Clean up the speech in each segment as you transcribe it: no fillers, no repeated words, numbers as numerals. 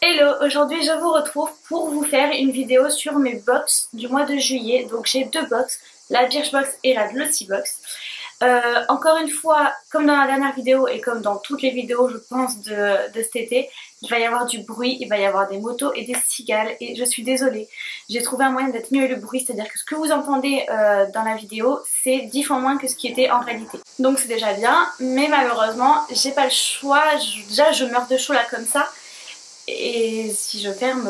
Hello, aujourd'hui je vous retrouve pour vous faire une vidéo sur mes box du mois de juillet. Donc j'ai deux box, la Birchbox et la Glossybox. Encore une fois, comme dans la dernière vidéo et comme dans toutes les vidéos je pense de cet été, il va y avoir du bruit, il va y avoir des motos et des cigales et je suis désolée. J'ai trouvé un moyen d'atténuer le bruit, c'est-à-dire que ce que vous entendez dans la vidéo c'est 10 fois moins que ce qui était en réalité. Donc c'est déjà bien, mais malheureusement j'ai pas le choix, déjà je meurs de chaud là comme ça. Et si je ferme,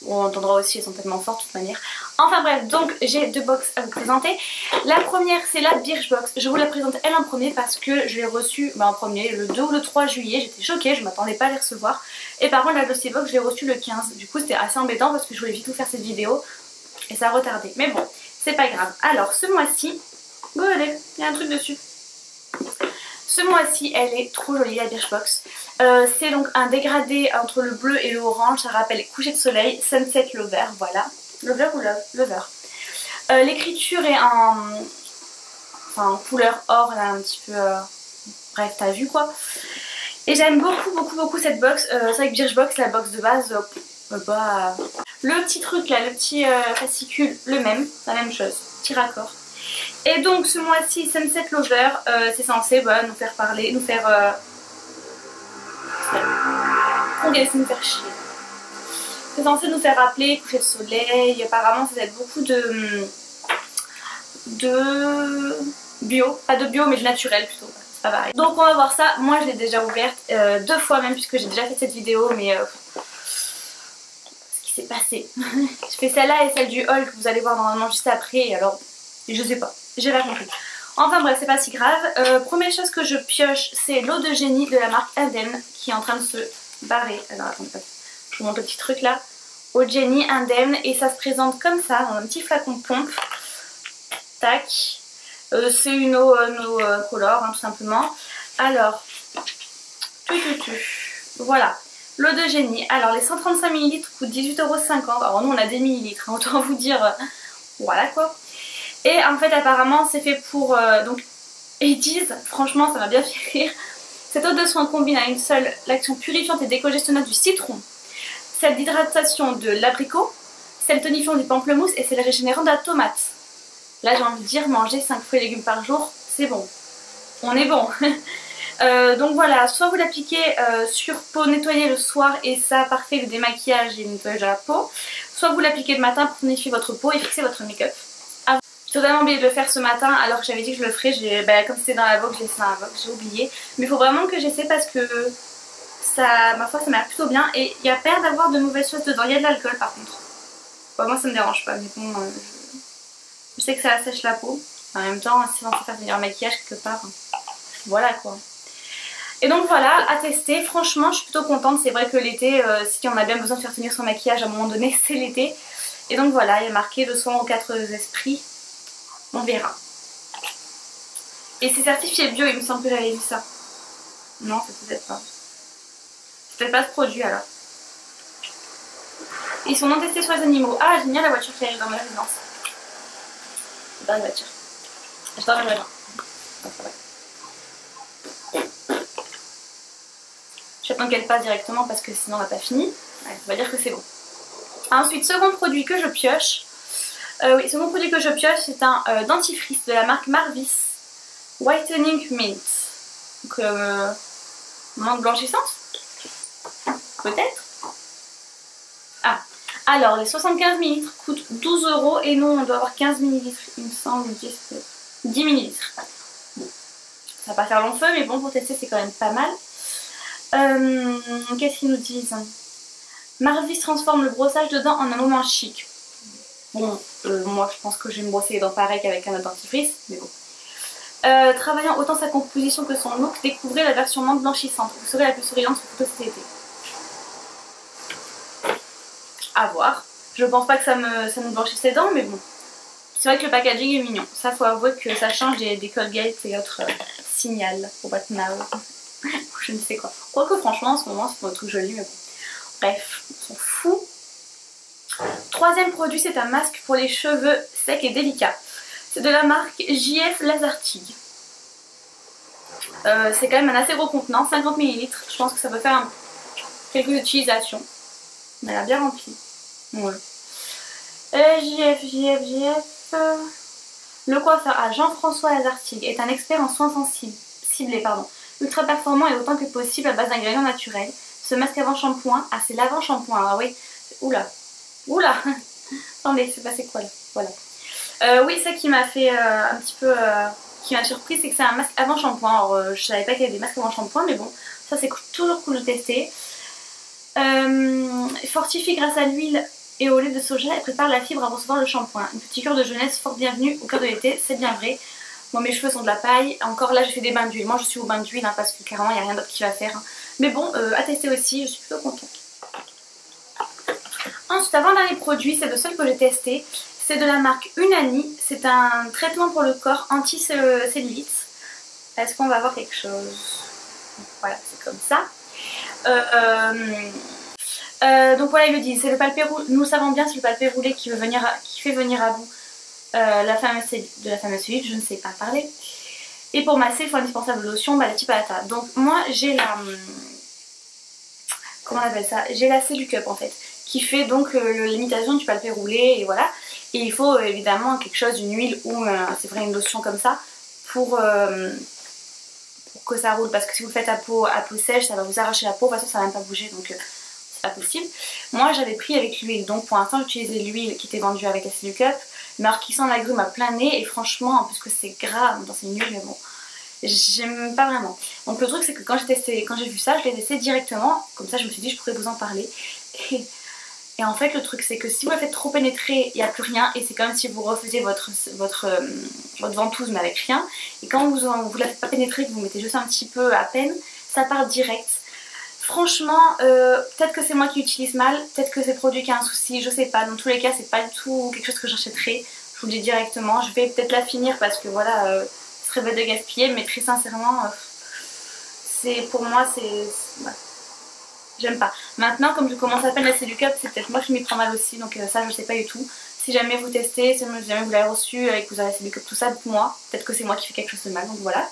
on entendra aussi, elles sont tellement fortes de toute manière. Enfin bref, donc j'ai deux box à vous présenter. La première c'est la Birchbox. Je vous la présente elle en premier parce que je l'ai reçue en premier le 2 ou le 3 juillet. J'étais choquée, je m'attendais pas à les recevoir. Et par contre la Glossybox je l'ai reçue le 15. Du coup c'était assez embêtant parce que je voulais vite vous faire cette vidéo. Et ça a retardé. Mais bon, c'est pas grave. Alors ce mois-ci, oh allez, il y a un truc dessus. Ce mois-ci, elle est trop jolie la Birchbox. C'est donc un dégradé entre le bleu et le orange. Ça rappelle coucher de soleil, sunset lover, voilà. Lover ou love? Lover. L'écriture est en couleur or, là un petit peu... Bref, t'as vu quoi. Et j'aime beaucoup cette box. C'est avec Birchbox, la box de base. Le petit truc là, le petit fascicule, le même, la même chose, petit raccord. Et donc ce mois-ci, Sunset Lover, c'est censé nous faire parler, nous faire... nous faire chier. C'est censé nous faire rappeler coucher de soleil, apparemment ça aide beaucoup de bio, pas de bio mais de naturel plutôt, c'est pas pareil. Donc on va voir ça, moi je l'ai déjà ouverte deux fois même puisque j'ai déjà fait cette vidéo mais... ce qui s'est passé. Je fais celle-là et celle du haul que vous allez voir normalement juste après et alors... je sais pas, j'ai pas compris. Enfin bref, c'est pas si grave. Première chose que je pioche, c'est l'eau de génie de la marque Indemne qui est en train de se barrer. Alors attendez, je vous montre le petit truc là. Eau de génie Indemne et ça se présente comme ça dans un petit flacon pompe. Tac. C'est une eau color tout simplement. Alors, voilà. L'eau de génie. Alors les 135 ml coûtent 18,50 €. Alors nous on a des millilitres, hein, autant vous dire. Voilà quoi. Et en fait apparemment c'est fait pour... donc ils disent, franchement ça m'a bien fait rire. Cette eau de soin combine à une seule l'action purifiante et décongestionnante du citron, celle d'hydratation de l'abricot, celle tonifiante du pamplemousse et celle régénérante de la tomate. Là j'ai envie de dire manger 5 fruits et légumes par jour, c'est bon. On est bon. Donc voilà, soit vous l'appliquez sur peau nettoyée le soir et ça parfait le démaquillage et le nettoyage de la peau, soit vous l'appliquez le matin pour tonifier votre peau et fixer votre make-up. J'ai totalement oublié de le faire ce matin alors que j'avais dit que je le ferais, comme c'était dans la box, j'ai laissé dans la box, j'ai oublié. Mais il faut vraiment que j'essaie parce que ça, ma foi ça m'a l'air plutôt bien et il y a peur d'avoir de mauvaises choses dedans, il y a de l'alcool par contre. Bon, moi ça me dérange pas mais bon, je sais que ça assèche la peau. En même temps si on peut faire venir un maquillage quelque part, voilà quoi. Et donc voilà, à tester, franchement je suis plutôt contente, c'est vrai que l'été, si on a bien besoin de faire tenir son maquillage à un moment donné c'est l'été. Et donc voilà, il y a marqué le soin aux 4 esprits. On verra. Et c'est certifié bio, il me semble que j'avais vu ça. Non, c'est peut-être pas. C'est peut-être pas ce produit alors. Ils sont non testés sur les animaux. Ah génial, la voiture qui arrive dans ma résidence. J'adore la voiture. J'adore la voiture. J'attends qu'elle passe directement parce que sinon on n'a pas fini. Ouais, on va dire que c'est bon. Ensuite, second produit que je pioche. Oui, second produit que je pioche, c'est un dentifrice de la marque Marvis Whitening Mint. Donc, menthe blanchissante? Peut-être? Ah, alors les 75 ml coûtent 12 € et nous on doit avoir 15 ml, il me semble, 10 ml. Bon, ça va pas faire long feu, mais bon, pour tester, c'est quand même pas mal. Qu'est-ce qu'ils nous disent? Marvis transforme le brossage de dents en un moment chic. Bon, moi je pense que je vais me brosser les dents pareil qu'avec un autre dentifrice, mais bon. Travaillant autant sa composition que son look, découvrez la version menthe blanchissante. Vous serez la plus souriante sur toute cet été. À voir. Je pense pas que ça me blanchisse les dents, mais bon. C'est vrai que le packaging est mignon. Ça, faut avouer que ça change des Colgate et autres Signal pour What Now. Je ne sais quoi. Quoique franchement, en ce moment, c'est pas un truc joli, mais bon. Bref, on s'en fout. Troisième produit, c'est un masque pour les cheveux secs et délicats. C'est de la marque JF Lasertig. C'est quand même un assez gros contenant, 50 ml. Je pense que ça peut faire quelques utilisations. Elle a bien rempli. Ouais. JF. Le coiffeur à Jean-François Lazartigue est un expert en soins ciblés, ultra performant et autant que possible à base d'ingrédients naturels. Ce masque avant shampoing, ah c'est l'avant shampoing, ah oui, oula, attendez, c'est passé quoi là, voilà. Oui, ça qui m'a fait un petit peu, qui m'a surpris, c'est que c'est un masque avant shampoing. Alors je savais pas qu'il y avait des masques avant shampoing, mais bon, ça c'est toujours cool de tester. Fortifie grâce à l'huile et au lait de soja et prépare la fibre à recevoir le shampoing. Une petite cure de jeunesse fort bienvenue au cœur de l'été, c'est bien vrai. Moi mes cheveux sont de la paille, encore là j'ai fait des bains d'huile. Moi je suis au bain d'huile parce que carrément il n'y a rien d'autre qui va faire. Hein. Mais bon, à tester aussi, je suis plutôt contente. Ensuite, avant-dernier produit, c'est le seul que j'ai testé. C'est de la marque Unani. C'est un traitement pour le corps anti-cellulite. Est-ce qu'on va voir quelque chose? Voilà, c'est comme ça. Donc voilà, il le dit, c'est le palpé roulé. Nous savons bien, c'est le palpé roulé qui fait venir à bout la fameuse cellulite, je ne sais pas parler. Et pour masser, il faut indispensable lotion, balati palata. Donc moi j'ai la... Comment on appelle ça? J'ai la Cellucup en fait, qui fait donc l'imitation du palpé roulé et voilà. Et il faut évidemment quelque chose, une huile ou c'est vrai une lotion comme ça pour que ça roule. Parce que si vous le faites à peau sèche, ça va vous arracher la peau, de toute façon ça va même pas bouger donc c'est pas possible. Moi j'avais pris avec l'huile, donc pour l'instant j'utilisais l'huile qui était vendue avec la Cellucup. Mais alors qui sent l'agrume à plein nez et franchement, en plus que c'est gras, dans c'est nul mais bon. J'aime pas vraiment. Donc le truc c'est que quand j'ai vu ça, je l'ai testé directement. Comme ça je me suis dit je pourrais vous en parler. Et en fait le truc c'est que si vous la faites trop pénétrer, il n'y a plus rien. Et c'est comme si vous refaisiez votre ventouse mais avec rien. Et quand vous la faites pas pénétrer, que vous mettez juste un petit peu à peine, ça part direct. Franchement, peut-être que c'est moi qui utilise mal, peut-être que c'est le produit qui a un souci, je sais pas. Dans tous les cas c'est pas du tout quelque chose que j'achèterai. Je vous le dis directement. Je vais peut-être la finir parce que voilà... ce serait bête de gaspiller, mais très sincèrement, pour moi, ouais. J'aime pas. Maintenant, comme je commence à peine la Cellucup, c'est peut-être moi qui m'y prends mal aussi, donc ça je sais pas du tout. Si jamais vous testez, si jamais vous l'avez reçu et que vous avez la Cellucup, tout ça, pour moi, peut-être que c'est moi qui fais quelque chose de mal, donc voilà.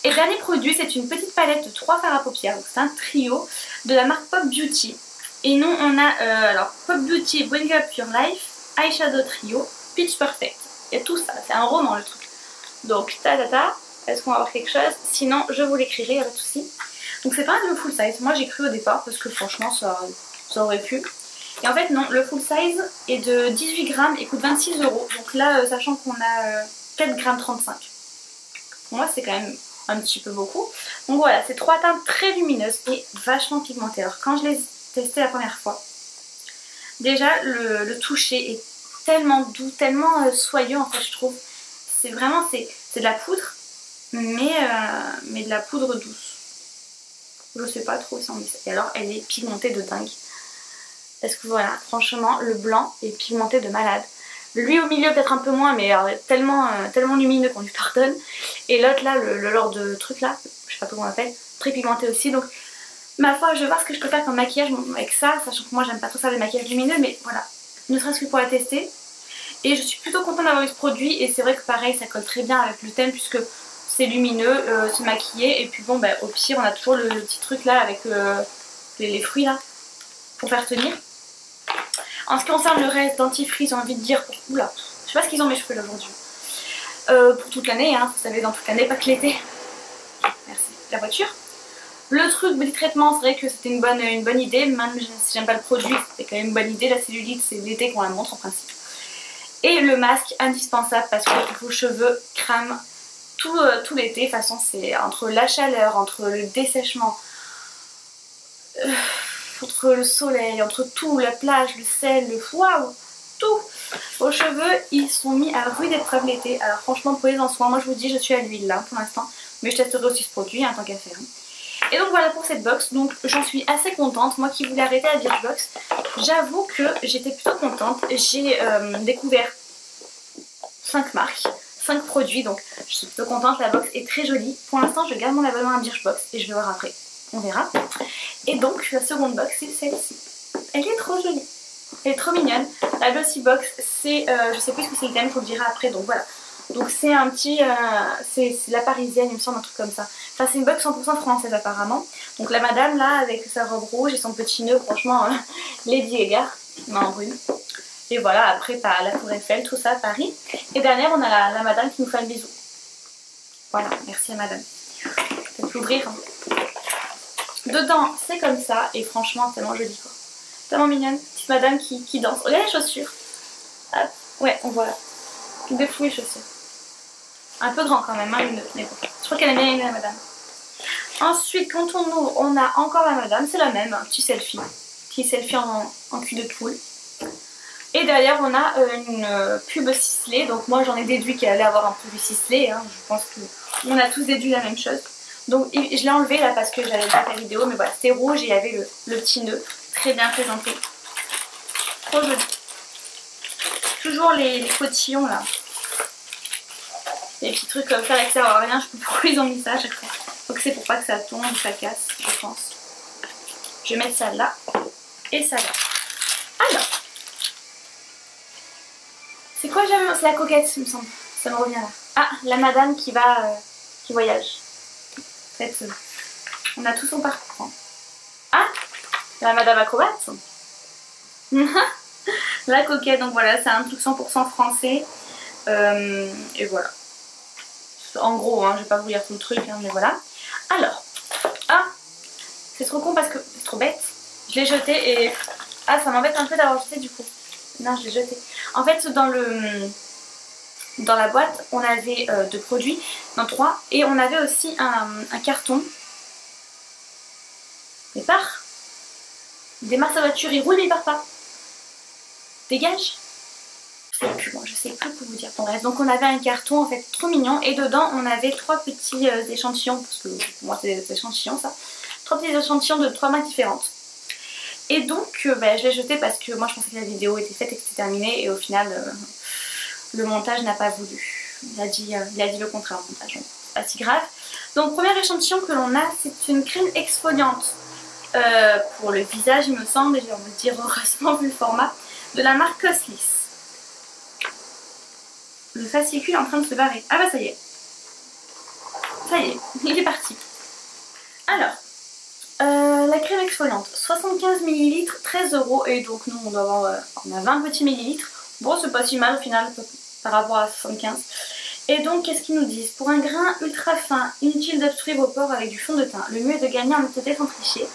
Et dernier produit, c'est une petite palette de 3 fards à paupières, donc c'est un trio de la marque Pop Beauty. Et nous, on a alors Pop Beauty Bring Up Your Life, Eyeshadow Trio, Pitch Perfect. Il y a tout ça, c'est un roman le truc. Donc est-ce qu'on va avoir quelque chose? Sinon je vous l'écrirai, il n'y a pas de souci. Donc c'est pas le full size, moi j'ai cru au départ parce que franchement ça aurait pu. Et en fait non, le full size est de 18 grammes et coûte 26 €. Donc là sachant qu'on a 4 grammes 35. Pour moi c'est quand même un petit peu beaucoup. Donc voilà, c'est 3 teintes très lumineuses et vachement pigmentées. Alors quand je les ai testées la première fois, déjà le toucher est tellement doux, tellement soyeux en fait je trouve. C'est vraiment, c'est de la poudre, mais de la poudre douce. Je sais pas trop si on dit ça. Et alors, elle est pigmentée de dingue. Parce que voilà, franchement, le blanc est pigmenté de malade. Lui au milieu peut-être un peu moins, mais alors, tellement lumineux qu'on lui pardonne. Et l'autre là, le genre de truc là, je sais pas comment on l'appelle, très pigmenté aussi. Donc, ma foi, je vais voir ce que je peux faire comme maquillage avec ça, sachant que moi j'aime pas trop ça les maquillages lumineux, mais voilà, ne serait-ce que pour la tester. Et je suis plutôt contente d'avoir eu ce produit et c'est vrai que pareil ça colle très bien avec le thème puisque c'est lumineux, c'est maquillé et puis bon bah, au pire on a toujours le petit truc là avec les fruits là pour faire tenir. En ce qui concerne le reste dentifrice, j'ai envie de dire, oula, je sais pas ce qu'ils ont mes cheveux là aujourd'hui. Pour toute l'année, hein, vous savez dans toute l'année, pas que l'été. Merci, la voiture. Le truc body traitement, c'est vrai que c'était une bonne idée, même si j'aime pas le produit, c'était quand même une bonne idée. La cellulite c'est l'été qu'on la montre en principe. Et le masque indispensable parce que vos cheveux crament tout l'été. De toute façon c'est entre la chaleur, entre le dessèchement, entre le soleil, entre tout, la plage, le sel, le waouh, tout. Vos cheveux ils sont mis à rude épreuve l'été. Alors franchement prenez-en soin. Moi je vous dis je suis à l'huile là pour l'instant. Mais je testerai aussi ce produit en tant qu'à faire. Et donc voilà pour cette box, donc j'en suis assez contente. Moi qui voulais arrêter la Birchbox, j'avoue que j'étais plutôt contente. J'ai découvert 5 marques, 5 produits, donc je suis plutôt contente. La box est très jolie. Pour l'instant je garde mon abonnement à Birchbox et je vais voir après, on verra. Et donc la seconde box c'est celle-ci. Elle est trop jolie, elle est trop mignonne. La Glossy Box c'est, je sais plus ce que c'est le thème, je vous le dirai après, donc voilà. Donc c'est un petit, c'est la parisienne il me semble, un truc comme ça. Enfin c'est une box 100% française apparemment. Donc la madame là avec sa robe rouge et son petit nœud, franchement Lady Gaga, main brune. Et voilà, après t'as la Tour Eiffel, tout ça à Paris. Et derrière on a la madame qui nous fait un bisou. Voilà, merci à madame. Je peux l'ouvrir. Dedans c'est comme ça et franchement tellement joli quoi. Tellement mignonne, petite madame qui danse. Regardez les chaussures. Hop. Ouais, on voit là. De fou les chaussures. Un peu grand quand même, hein, mais bon. Je crois qu'elle a bien aimé la madame. Ensuite, quand on ouvre, on a encore la madame. C'est la même, un petit selfie. Petit selfie en cul de poule. Et derrière, on a une pub ciselée. Donc moi, j'en ai déduit qu'elle allait avoir un produit ciselé. Hein. Je pense qu'on a tous déduit la même chose. Donc je l'ai enlevé là parce que j'avais pas fait la vidéo. Mais voilà, c'était rouge et il y avait le petit nœud. Très bien présenté. Trop joli. Toujours les cotillons là. Les petits trucs comme ça, là, que ça sert à rien, je sais pas pourquoi ils ont mis ça à chaque fois. Donc c'est pour pas que ça tombe ou ça casse, je pense. Je vais mettre ça là et ça là. Alors, c'est quoi j'aime? C'est la coquette, il me semble. Ça me revient là. Ah, la madame qui voyage. En fait, on a tout son parcours. Hein. Ah, la madame acrobate. La coquette, donc voilà, c'est un truc 100% français. Et voilà. En gros, hein, je vais pas vous lire tout le truc, hein, mais voilà. Alors, ah, c'est trop con parce que c'est trop bête. Je l'ai jeté et ah, ça m'embête un peu d'avoir jeté du coup. Non, je l'ai jeté. En fait, dans la boîte, on avait deux produits, non 3, et on avait aussi un carton. Il part. Il démarre sa voiture, il roule mais il part pas. Dégage. Je sais plus pour vous dire. Bon, bref, donc on avait un carton en fait trop mignon et dedans on avait 3 petits échantillons, parce que pour moi c'est des échantillons ça. 3 petits échantillons de 3 marques différentes. Et donc je l'ai jeté parce que moi je pensais que la vidéo était faite et que c'était terminé et au final le montage n'a pas voulu. Il a dit le contraire au montage, donc c'est pas si grave. Donc premier échantillon que l'on a, c'est une crème exfoliante pour le visage il me semble, et j'ai envie de dire heureusement vu le format, de la marque Coslis. Le fascicule est en train de se barrer. Ah bah ça y est. Ça y est, il est parti. Alors, la crème exfoliante, 75 ml, 13 €. Et donc nous on doit avoir on a 20 petits millilitres. Bon c'est pas si mal au final par rapport à 75. Et donc qu'est-ce qu'ils nous disent? Pour un grain ultra fin, inutile d'obstruer vos pores avec du fond de teint. Le mieux est de gagner en netteté sans tricher.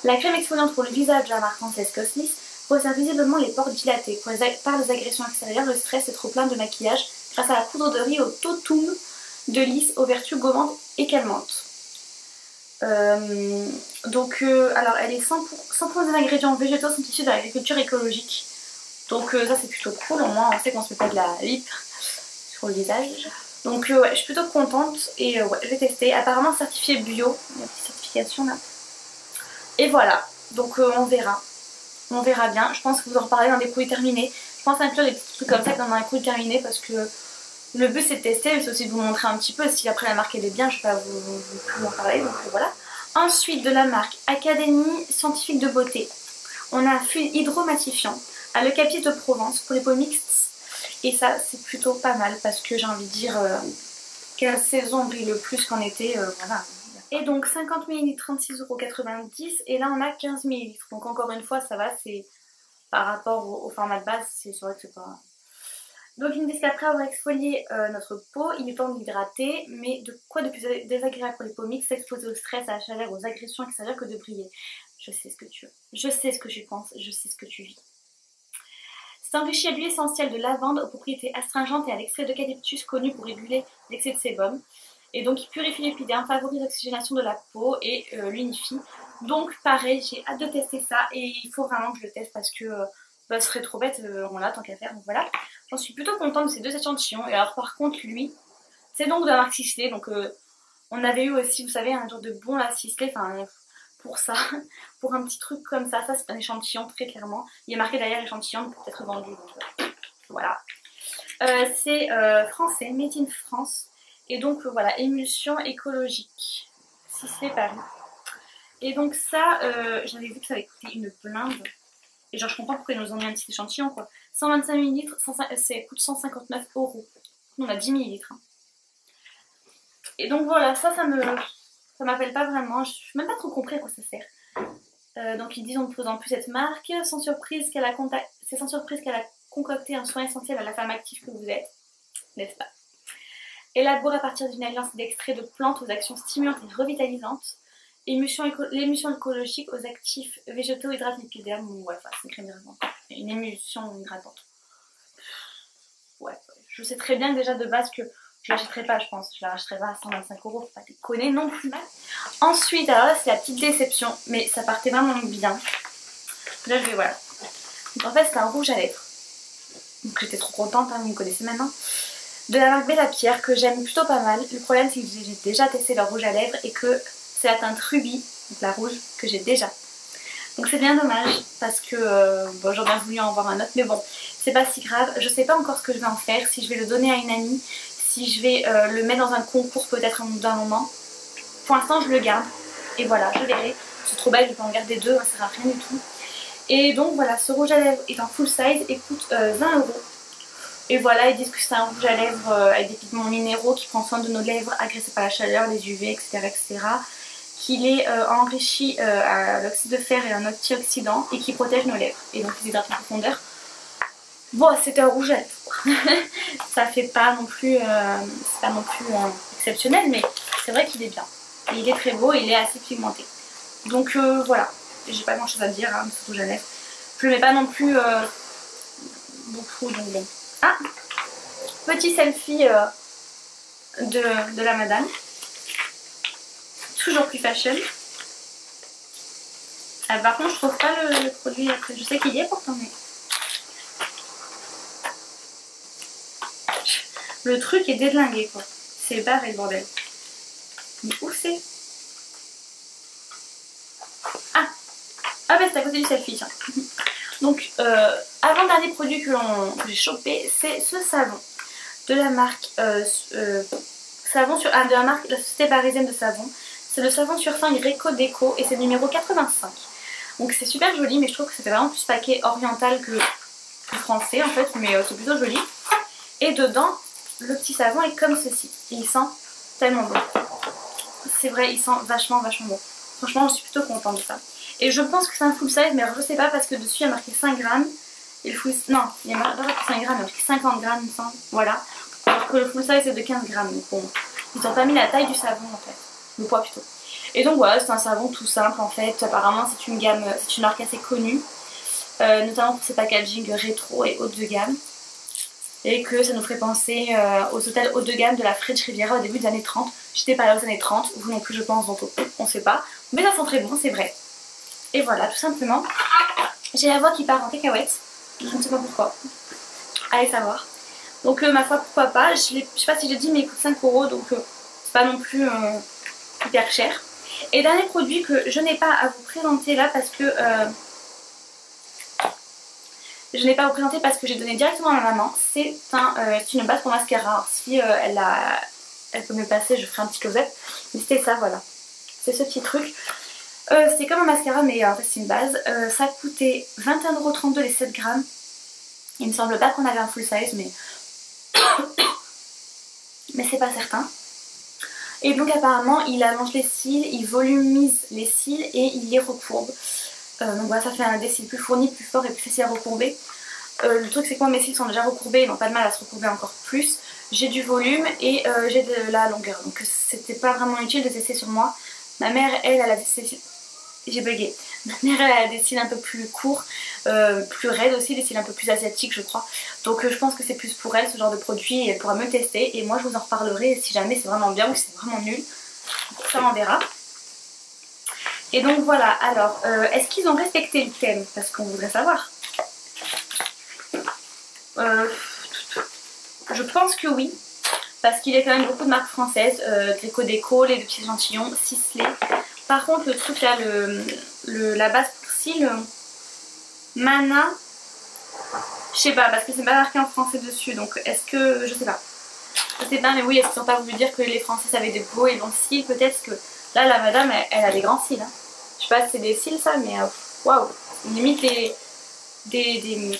La crème exfoliante pour le visage de la marque française Coslis resserre visiblement les pores dilatés. Par les agressions extérieures, le stress et trop plein de maquillage grâce à la poudre de riz au totum de lys aux vertus gommantes et calmantes. Alors elle est 100% des ingrédients végétaux sont issus de l'agriculture écologique. Donc ça c'est plutôt cool, au moins on sait qu'on se met pas de la lip sur le visage. Donc ouais, je suis plutôt contente et ouais, je vais tester. Apparemment certifié bio, il y a une petite certification là. Et voilà, donc on verra. On verra bien. Je pense que vous en reparlerez dans des produits terminés. Je pense inclure des petits trucs comme ça dans un produit terminé parce que le but c'est de tester mais c'est aussi de vous montrer un petit peu. Si après la marque elle est bien, je vais pas vous en parler. Donc voilà. Ensuite de la marque Académie Scientifique de Beauté, on a un fluide hydromatifiant à l'eucalyptus de Provence pour les peaux mixtes. Et ça c'est plutôt pas mal parce que j'ai envie de dire quelle saison brille le plus qu'en été. Voilà. Et donc 50 ml 36,90 € et là on a 15 ml. Donc encore une fois ça va, c'est par rapport au format de base, c'est vrai que c'est pas... Donc ils me disent qu'après avoir exfolié notre peau, il est temps d'hydrater, mais de quoi de plus désagréable pour les peaux mixtes, s'exposer au stress, à la chaleur, aux agressions extérieures que de briller. Je sais ce que tu veux, je sais ce que tu penses, je sais ce que tu vis. C'est enrichi à l'huile essentielle de lavande aux propriétés astringentes et à l'extrait d'eucalyptus connu pour réguler l'excès de sébum. Et donc il purifie l'épiderme, favorise l'oxygénation de la peau et l'unifie. Donc pareil, j'ai hâte de tester ça et il faut vraiment que je le teste parce que ce serait trop bête, on l'a tant qu'à faire. Donc voilà, j'en suis plutôt contente de ces deux échantillons. Et alors par contre lui, c'est donc de la marque Sisley. Donc on avait eu aussi, vous savez, un genre de bon là Sisley, enfin pour ça, pour un petit truc comme ça. Ça c'est un échantillon très clairement. Il est marqué derrière échantillon, peut être vendu. Donc voilà. C'est français, made in France. Et donc voilà, émulsion écologique, Sisley Paris. Et donc ça, j'avais vu que ça avait coûté une blinde. Et genre je comprends pourquoi ils nous ont mis un petit échantillon quoi. 125 ml, ça coûte 159 €. Nous on a 10 millilitres. Et donc voilà, ça m'appelle pas vraiment. Je suis même pas trop compris à quoi ça sert. Donc ils disent on ne présente plus cette marque. C'est sans surprise qu'elle a concocté un soin essentiel à la femme active que vous êtes, n'est-ce pas? Élaboré à partir d'une alliance d'extraits de plantes aux actions stimulantes et revitalisantes. L'émulsion écologique aux actifs végétaux hydratent l'épiderme. Ouais, enfin, c'est une crème hydratante. Une émulsion hydratante. Ouais, je sais très bien que déjà de base que je l'achèterai pas, je pense. Je la rachèterai pas à 125 €, faut pas déconner non plus. Ensuite, alors là, c'est la petite déception, mais ça partait vraiment bien. Là, je vais, voilà. Donc en fait, c'est un rouge à lèvres. Donc j'étais trop contente, hein, vous me connaissez maintenant. De la marque Bella Pierre, que j'aime plutôt pas mal. Le problème, c'est que j'ai déjà testé leur rouge à lèvres et que c'est la teinte rubis, donc la rouge, que j'ai déjà. Donc c'est bien dommage parce que bon, j'aurais bien voulu en avoir un autre, mais bon, c'est pas si grave. Je sais pas encore ce que je vais en faire, si je vais le donner à une amie, si je vais le mettre dans un concours peut-être d'un moment. Pour l'instant, je le garde et voilà, je verrai. C'est trop bête, je peux en garder deux, ça sert à rien du tout. Et donc voilà, ce rouge à lèvres est en full size et coûte 20 €. Et voilà, ils disent que c'est un rouge à lèvres avec des pigments minéraux qui prend soin de nos lèvres agressées par la chaleur, les UV, etc. etc. Qu'il est enrichi à l'oxyde de fer et un antioxydant et qui protège nos lèvres et donc les hydrate en profondeur. Bon, c'était un rouge à lèvres. Ça fait pas non plus, c'est pas non plus exceptionnel, mais c'est vrai qu'il est bien. Et il est très beau, il est assez pigmenté. Donc voilà, j'ai pas grand chose à dire hein, de ce rouge à lèvres. Je le mets pas non plus beaucoup, donc bon. Ah, petit selfie de la madame. Toujours plus fashion. Par contre je trouve pas le produit après. Je sais qu'il y est pourtant mais... Le truc est déglingué quoi. C'est barré le bordel. Mais où c'est? Ah bah c'est à côté du selfie tiens. Donc avant-dernier produit que j'ai chopé, c'est ce savon. De la marque de la marque La Société Parisienne de Savon. C'est le savon sur fin Greco Déco et c'est le numéro 85. Donc c'est super joli mais je trouve que ça fait vraiment plus paquet oriental que français en fait, mais c'est plutôt joli. Et dedans, le petit savon est comme ceci. Et il sent tellement bon. C'est vrai, il sent vachement bon. Franchement, je suis plutôt contente de ça. Et je pense que c'est un full size, mais alors je sais pas parce que dessus il y a marqué 5 grammes. Et le full... Non, il y a pas marqué 5 grammes, il y a marqué 50 grammes, il me semble. Voilà. Alors que le full size c'est de 15 grammes. Donc bon, ils n'ont pas mis la taille du savon en fait. Le poids plutôt. Et donc voilà, c'est un savon tout simple en fait. Apparemment c'est une gamme, c'est une marque assez connue. Notamment pour ses packaging rétro et haut de gamme. Et que ça nous ferait penser aux hôtels haut de gamme de la French Riviera au début des années 30. J'étais pas là aux années 30, vous non plus je pense, donc on sait pas. Mais ça sent très bon, c'est vrai. Et voilà, tout simplement. J'ai la voix qui part en cacahuète. Je ne sais pas pourquoi. Allez savoir. Donc ma foi, pourquoi pas. Je sais pas si j'ai dit mais il coûte 5 €, donc c'est pas non plus hyper cher. Et dernier produit que je n'ai pas à vous présenter là parce que... je n'ai pas à vous présenter parce que j'ai donné directement à ma maman. C'est une base pour mascara. Alors, si elle peut me le passer, je ferai un petit close-up. Mais c'était ça, voilà. C'est ce petit truc. C'est comme un mascara, mais en fait c'est une base. Ça coûtait 21,32 € les 7 grammes. Il me semble pas qu'on avait un full size, mais c'est pas certain. Et donc apparemment il allonge les cils, il volumise les cils et il les recourbe. Donc voilà, ça fait des cils plus fournis, plus forts et plus facile à recourber. Le truc c'est que moi mes cils sont déjà recourbés, ils n'ont pas de mal à se recourber encore plus. J'ai du volume et j'ai de la longueur, donc c'était pas vraiment utile de tester sur moi. Ma mère elle a des cils... J'ai bugué. Ma mère elle a des cils un peu plus courts, plus raides aussi, des cils un peu plus asiatiques je crois. Donc je pense que c'est plus pour elle ce genre de produit et elle pourra me le tester. Et moi je vous en reparlerai si jamais c'est vraiment bien ou si c'est vraiment nul. Ça on verra. Et donc voilà, alors est-ce qu'ils ont respecté le thème? Parce qu'on voudrait savoir. Je pense que oui. Parce qu'il y a quand même beaucoup de marques françaises. Greco Déco, les deux petits échantillons, Sisley. Par contre le truc là, la base pour cils, Mana, je sais pas parce que c'est pas marqué en français dessus. Donc est-ce que, je sais pas. Je sais pas mais oui, est-ce qu'ils n'ont pas voulu dire que les Français avaient des beaux et longs cils? Peut-être que là la madame elle a des grands cils. Hein. Je sais pas si c'est des cils ça mais waouh, limite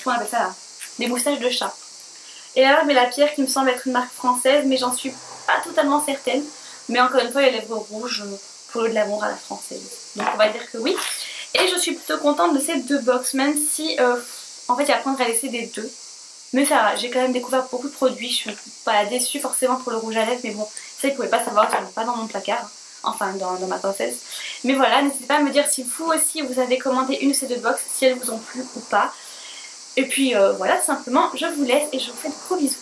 comment on appelle ça là, des moustaches de chat. Et là, mais la pierre qui me semble être une marque française, mais j'en suis pas totalement certaine. Mais encore une fois, les lèvres rouges pour de l'amour à la française. Donc on va dire que oui. Et je suis plutôt contente de ces deux box, même si en fait il y a à prendre à laisser des deux. Mais ça va, j'ai quand même découvert beaucoup de produits. Je suis pas déçue forcément pour le rouge à lèvres, mais bon, ça ils pouvaient pas savoir, ils sont pas dans mon placard. Enfin dans ma pinceuse. Mais voilà, n'hésitez pas à me dire si vous aussi vous avez commandé une de ces deux box, si elles vous ont plu ou pas. Et puis voilà, tout simplement, je vous laisse et je vous fais de gros bisous.